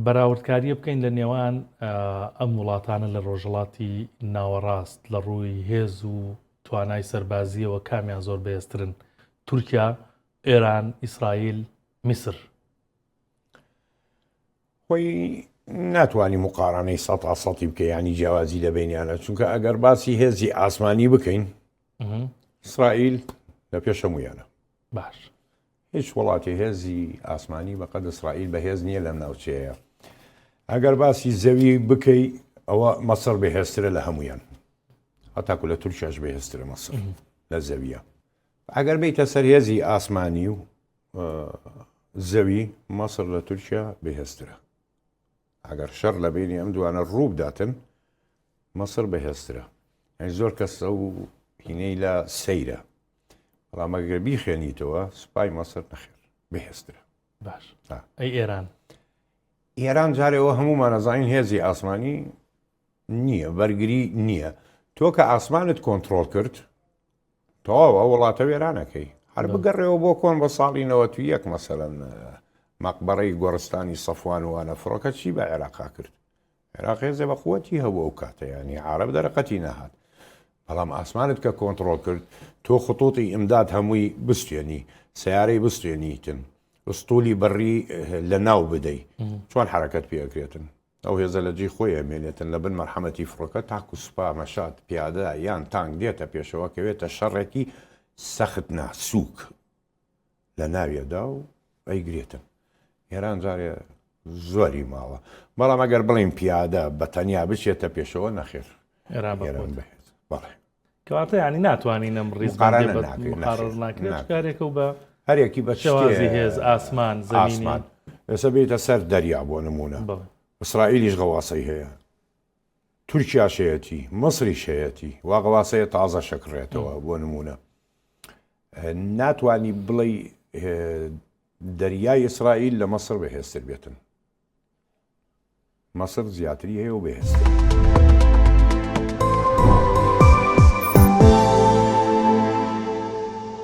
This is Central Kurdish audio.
بەراوردکاریە بکەین لە نێوان ئەم وڵاتانە لە ڕۆژهەڵاتی ناوەڕاست لە ڕووی هێز و توانای سەربازیەوە کامیان زۆر بەهێزترن؟ تورکیا، ئێران، ئیسرائیل، میسر. خۆی ناتوانانی مقارانەی 100% بکە ینی جیاوازی لە بینیانە، چونکە ئەگەر باسی هێزی ئاسمانی بکەین ئیسرائیل لە پێش هەمویانە. باش، هیچ وڵاتی هێزی ئاسمانی بەقەد ئیسرائیل بەهێز نییە لەم ناوچەیە. ئەگەر باسی زەوی بکەی ئەوە مەسر بەهێزترە لە هەمویان، هەتاکو لە تورکیاش بەهێزترە مەسر لە زەویە. ئەگەر بیتە سەر هێزی ئاسمانی و زەوی، مەسر لە تورکیا بەهێزترە. ئەگەر شەڕ لە بینی ئەم دوانە ڕوو بداتن، مەسر بەهێزترە. زۆر کەس ئەو هینەی لە سەیرە، بەڵام ئەگەر بیخێنیتەوە سوپای مەسر نەخێر بەهێزترە. باش. ئەی ئێران؟ ئێران جارێەوە هەمومان نەزانین هێزی ئاسمانی نییە، بەرگری نییە. تۆ کە ئاسمانت کۆنتترۆل کرد تەواوە وڵاتە وێرانەکەی، هەر بگەڕێەوە بۆ کۆن بە ساڵی 91 مەسەلەن مەقبەڕەی گۆڕستانی سەفوان وانە فڕۆکە چی بە عێراقا کرد؟ عێراق هێزێ بە قووەتی هەبوو ئەو کاتە، ینی عارەب دەرەقەتی نەهات. بەڵام ئاسمانت کە کۆنتترۆل کرد، تۆ خطوطی ئیمداد هەمووی بستێنی، سیارەی بستێنیتن، ئوستولی بەڕی لە ناو بدەی، چۆن حرەکەت پێکرێتن؟ ئەو هێزە لە جێی خۆی ئەمێنێتن لە بن مەرحەمەتی فڕۆکە تاکو سوپا مەشات پیادە یان تانک دێتە پێشەوە کەوێتە شەڕێکی سەخت ناسووک لە ناویەدا و ئەیگرێتن. ئێران جارێ زۆری ماوە، بەڵام ئەگەر بڵین پیادە بە تەنیا بچێتە پێشەوە نەخێر. ئێران بەهێز بەڵێ کەواتە ینی ناتوانین ئەم ڕیز مقارڕ ناکرێت کارێکە و بە هەرێکی بە شێوازی هێز ئاسمان زەمینی. ئێستا بێتە سەر دەریا بۆ نمونە، ئیسرائیلیش غەواسەی هەیە، تورکیا شەیەتی، مەسری شەیەتی، وا غەواسەیە تازە شەکڕێتەوە بۆ نمونە. ناتوانی بڵێ دەریای ئیسرائیل لە مەسر بەهێزتر بێتن. مەسر زیاتری هەیە و بەهێزتر.